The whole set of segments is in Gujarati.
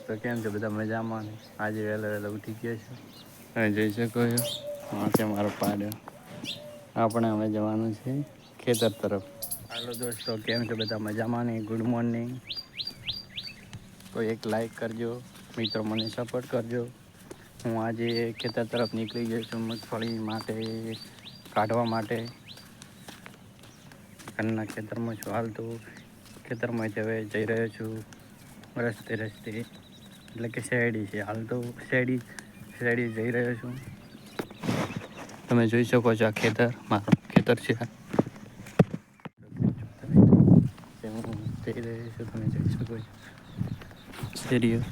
તો કેમ છે બધા મજામાં ને? આજે વહેલા વહેલા ઉઠી ગયા છે. તમે જોઈ શકો છો આ છે મારો પાડો. આપણે હવે જવાનું છે ખેતર તરફ. હાલો દોસ્તો, કેમ છે બધા મજામાં ને? Good morning. કોઈ એક લાઈક કરજો, મિત્રો મને સપોર્ટ કરજો. હું આજે ખેતર તરફ નીકળી ગયો છું મગફળી માટે કાઢવા માટે. ઘરના ખેતરમાં છું હાલ તો. ખેતરમાં હવે જઈ રહ્યો છું રસ્તે એટલે કે શેરડી છે હાલ તો શેરડી જઈ રહ્યો છું. તમે જોઈ શકો છો આ ખેતર મારું ખેતર છે. હું જઈ રહ્યો છું તમે જોઈ શકો છો. સ્ટેડિયમ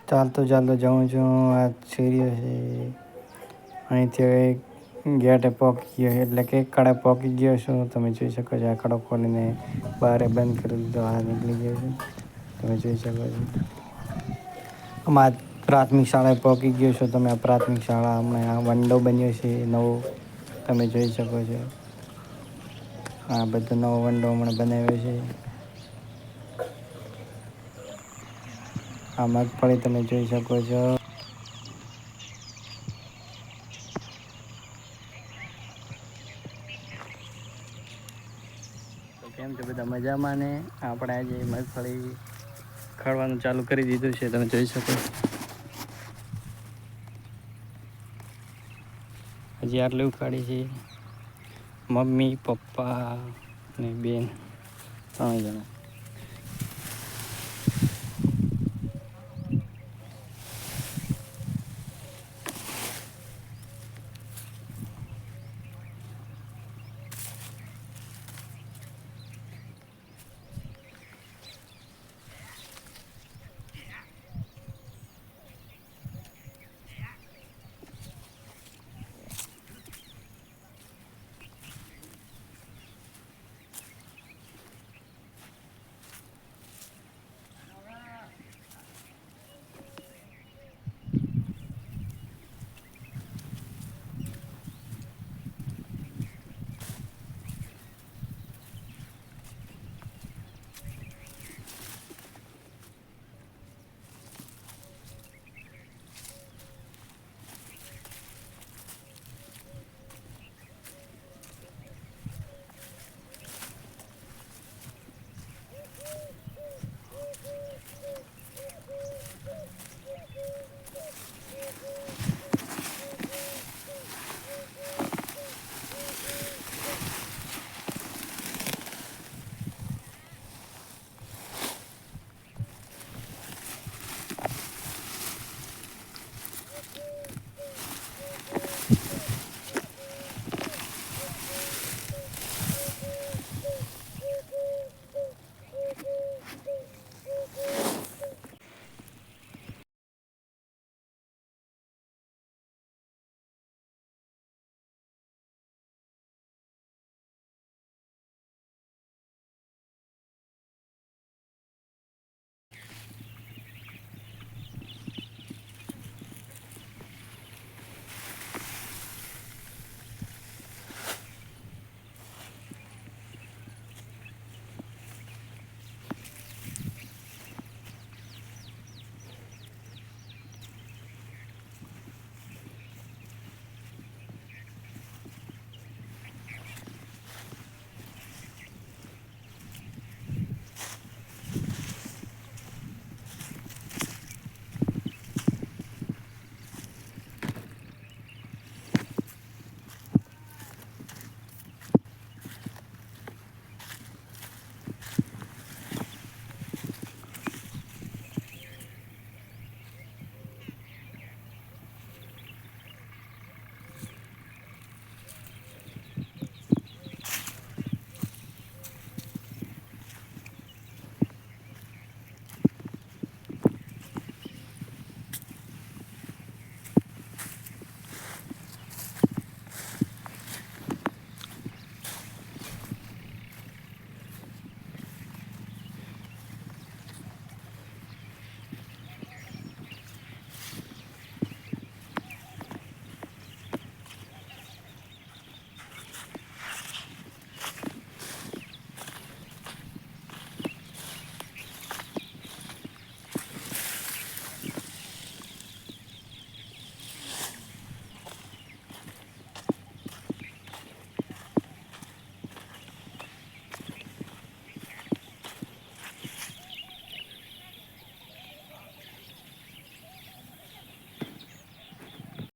ચાલતો જાઉં છું. આ સીડીઓ છે અહીંથી ગેટે પહોંચી ગયો એટલે કે કડે પહોંચી ગયો છું. તમે જોઈ શકો છો આ કડો ખોલીને બહાર બંધ કરી દીધો. આ નીકળી ગયો છું તમે જોઈ શકો છો. અમારા પ્રાથમિક શાળાએ પહોંચી ગયો છું. તમે આ પ્રાથમિક શાળા હમણાં આ વંડો બન્યો છે નવો તમે જોઈ શકો છો. આ બધો નવો વંડો હમણાં બનાવ્યો છે. આ મગફળી તમે જોઈ શકો છો. તો કેમ છે બધા મજામાં ને? આપણે આજે મગફળી ખાડવાનું ચાલુ કરી દીધું છે તમે જોઈ શકો. હજી આટલી ઉખાડી છે મમ્મી પપ્પા ને બેન 3 જણા.